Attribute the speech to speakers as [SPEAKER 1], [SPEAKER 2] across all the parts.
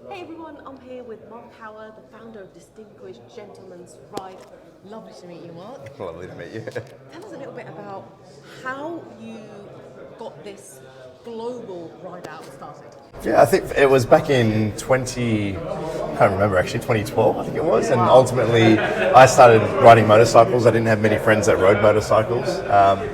[SPEAKER 1] Hey everyone, I'm here with Mark Hawwa, the founder of Distinguished Gentlemen's Ride. Lovely to meet you, Mark.
[SPEAKER 2] Lovely to meet you.
[SPEAKER 1] Tell us a little bit about how you got this global ride out started.
[SPEAKER 2] Yeah, I think it was back in I can't remember actually, 2012 I think it was, and ultimately I started riding motorcycles. I didn't have many friends that rode motorcycles.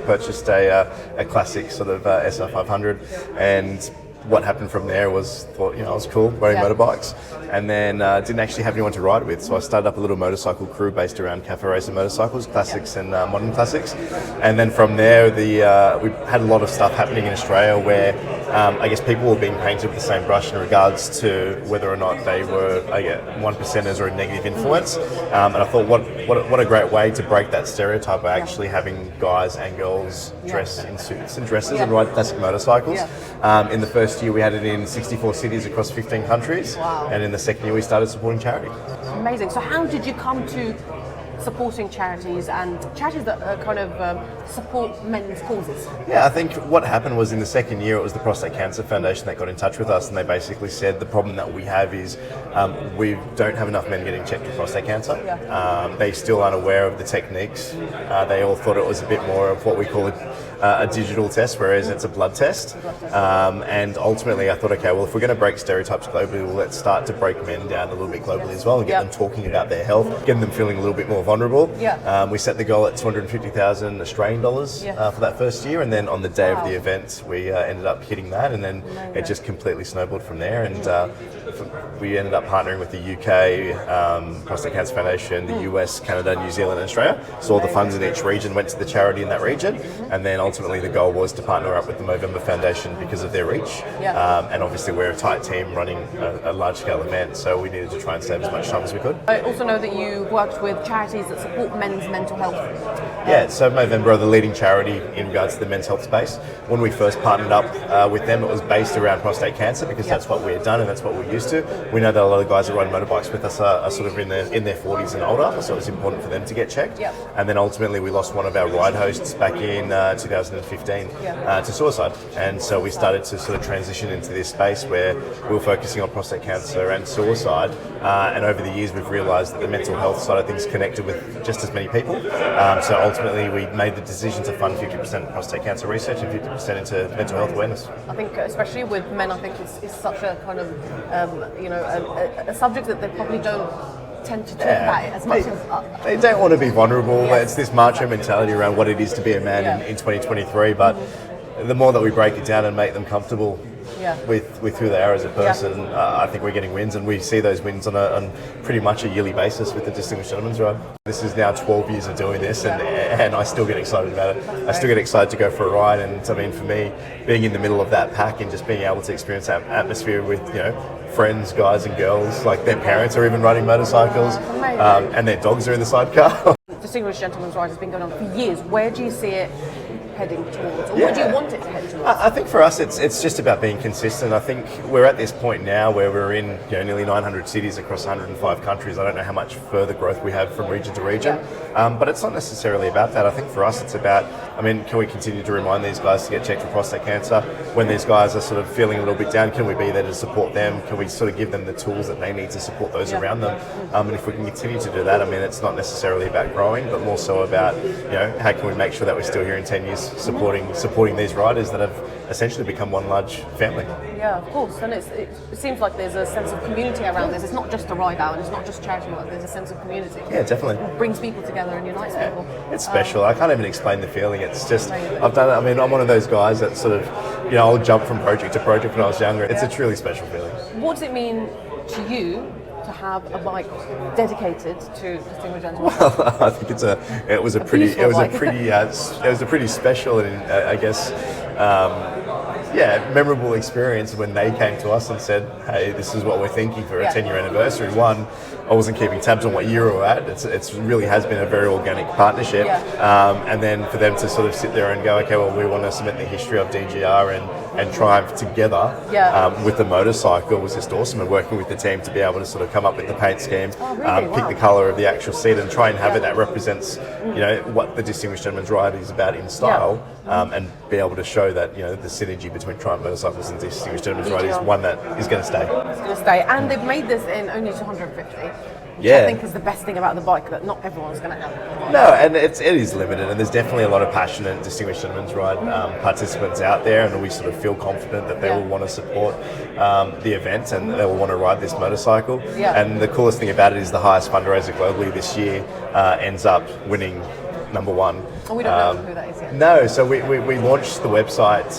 [SPEAKER 2] Purchased a classic sort of SR500, and what happened from there was thought, it was cool riding motorbikes, and then didn't actually have anyone to ride with, so I started up a little motorcycle crew based around cafe racer motorcycles, classics and modern classics. And then from there we had a lot of stuff happening in Australia where I guess people were being painted with the same brush in regards to whether or not they were one percenters or a negative influence. And I thought what a great way to break that stereotype by actually having guys and girls dress in suits and dresses and ride classic motorcycles. In the first year we had it in 64 cities across 15 countries.
[SPEAKER 1] Wow.
[SPEAKER 2] And in the second year we started supporting charity.
[SPEAKER 1] Amazing. So how did you come to supporting charities and charities that kind of support men's causes?
[SPEAKER 2] Yeah, I think what happened was in the second year it was the Prostate Cancer Foundation that got in touch with us, and they basically said the problem that we have is we don't have enough men getting checked for prostate cancer. They still aren't aware of the techniques. They all thought it was a bit more of what we call a digital test, whereas it's a blood test. And ultimately I thought, okay, well, if we're going to break stereotypes globally, well, let's start to break men down a little bit globally as well and get them talking about their health, getting them feeling a little bit more vulnerable. We set the goal at 250,000 Australian dollars for that first year, and then on the day of the event we ended up hitting that, and then it just completely snowballed from there. And we ended up partnering with the UK Prostate Cancer Foundation, the US, Canada, New Zealand and Australia. So all the funds in each region went to the charity in that region, and then ultimately the goal was to partner up with the Movember Foundation because of their reach. And obviously we're a tight team running a large scale event, so we needed to try and save as much time as we could.
[SPEAKER 1] I also know that you worked with charities that support men's mental health.
[SPEAKER 2] Yeah, so Movember are the leading charity in regards to the men's health space. When we first partnered up with them, it was based around prostate cancer because that's what we had done and that's what we're used to. We know that a lot of guys that ride motorbikes with us are sort of in their 40s and older, so it's important for them to get checked. And then ultimately we lost one of our ride hosts back in 2015 to suicide, and so we started to sort of transition into this space where we were focusing on prostate cancer and suicide, and over the years we've realised that the mental health side of things connected with just as many people. So ultimately we made the decision to fund 50% prostate cancer research and 50% into mental health awareness.
[SPEAKER 1] I think especially with men, I think it's such a kind of a subject that they probably don't tend to talk about it as much as
[SPEAKER 2] they don't want to be vulnerable. It's this macho mentality around what it is to be a man in 2023, but the more that we break it down and make them comfortable with who they are as a person, I think we're getting wins, and we see those wins on pretty much a yearly basis with the Distinguished Gentlemen's Ride. This is now 12 years of doing this, and I still get excited about it. I still get excited to go for a ride, and I mean, for me, being in the middle of that pack and just being able to experience that atmosphere with friends, guys and girls, like their parents are even riding motorcycles, and their dogs are in the sidecar.
[SPEAKER 1] Distinguished Gentlemen's Ride has been going on for years. Where do you see it heading towards, or where do you want it to head towards?
[SPEAKER 2] I think for us it's just about being consistent. I think we're at this point now where we're in nearly 900 cities across 105 countries. I don't know how much further growth we have from region to region, but it's not necessarily about that. I think for us it's about, can we continue to remind these guys to get checked for prostate cancer? When these guys are sort of feeling a little bit down, can we be there to support them? Can we sort of give them the tools that they need to support those around them? And if we can continue to do that, it's not necessarily about growing, but more so about, how can we make sure that we're still here in 10 years supporting these riders that have essentially become one large family.
[SPEAKER 1] Yeah, of course, and it seems like there's a sense of community around this. It's not just a ride out, and it's not just charity work, there's a sense of community.
[SPEAKER 2] Yeah, definitely.
[SPEAKER 1] It brings people together and unites people.
[SPEAKER 2] It's special. I can't even explain the feeling. It's just, I've done it. I'm one of those guys that sort of, I'll jump from project to project when I was younger. It's a truly special feeling. What
[SPEAKER 1] does it mean to you to have a bike dedicated to Distinguished Gentlemen?
[SPEAKER 2] Well, I think it was a pretty special and I guess memorable experience when they came to us and said, hey, this is what we're thinking for a 10-year anniversary. One, I wasn't keeping tabs on what year we're at. It's really has been a very organic partnership. And then for them to sort of sit there and go, okay, well, we want to cement the history of DGR and Triumph together with the motorcycle was just awesome, and working with the team to be able to sort of come up with the paint scheme, pick the colour of the actual seat and try and have it that represents what the Distinguished Gentleman's Ride is about in style, and be able to show that the synergy between Triumph motorcycles and Distinguished Gentleman's Ride is one that is going to stay.
[SPEAKER 1] It's going to stay, and they've made this in only 250. Which I think is the best thing about the bike, that not everyone's going to have.
[SPEAKER 2] No, and it is limited, and there's definitely a lot of passionate Distinguished Gentleman's Ride participants out there, and we sort of feel confident that they will want to support the event and they will want to ride this motorcycle. And the coolest thing about it is the highest fundraiser globally this year ends up winning number one.
[SPEAKER 1] And we don't know who that is yet.
[SPEAKER 2] No, so we launched the website.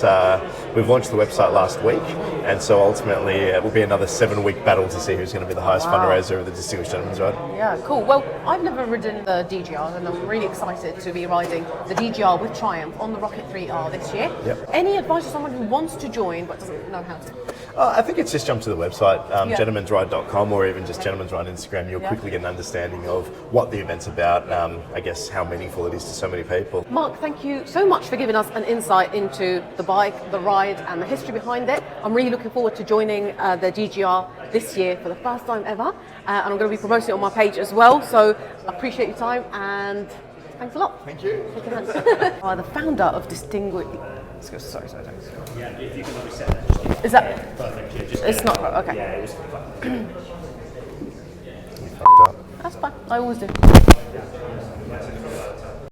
[SPEAKER 2] We've launched the website last week, and so ultimately it will be another 7-week battle to see who's going to be the highest fundraiser of the Distinguished Gentleman's Ride.
[SPEAKER 1] Yeah, cool. Well, I've never ridden the DGR, and I'm really excited to be riding the DGR with Triumph on the Rocket 3R this year. Any advice for someone who wants to join but doesn't know how to?
[SPEAKER 2] I think it's just jump to the website, gentlemansride.com, or even just Gentleman's Ride Instagram. You'll quickly get an understanding of what the event's about, I guess how meaningful it is to so many people.
[SPEAKER 1] Mark, thank you so much for giving us an insight into the bike, the ride, and the history behind it. I'm really looking forward to joining the DGR this year for the first time ever, and I'm going to be promoting it on my page as well, so I appreciate your time and thanks a lot.
[SPEAKER 2] Thank you.
[SPEAKER 1] The founder of Distinguished... Sorry.
[SPEAKER 3] Yeah, if you can reset that.
[SPEAKER 1] Is that...
[SPEAKER 3] Perfect, yeah,
[SPEAKER 1] it's not... Okay.
[SPEAKER 3] Yeah, it was
[SPEAKER 2] You fucked up.
[SPEAKER 1] That's fine. I always do.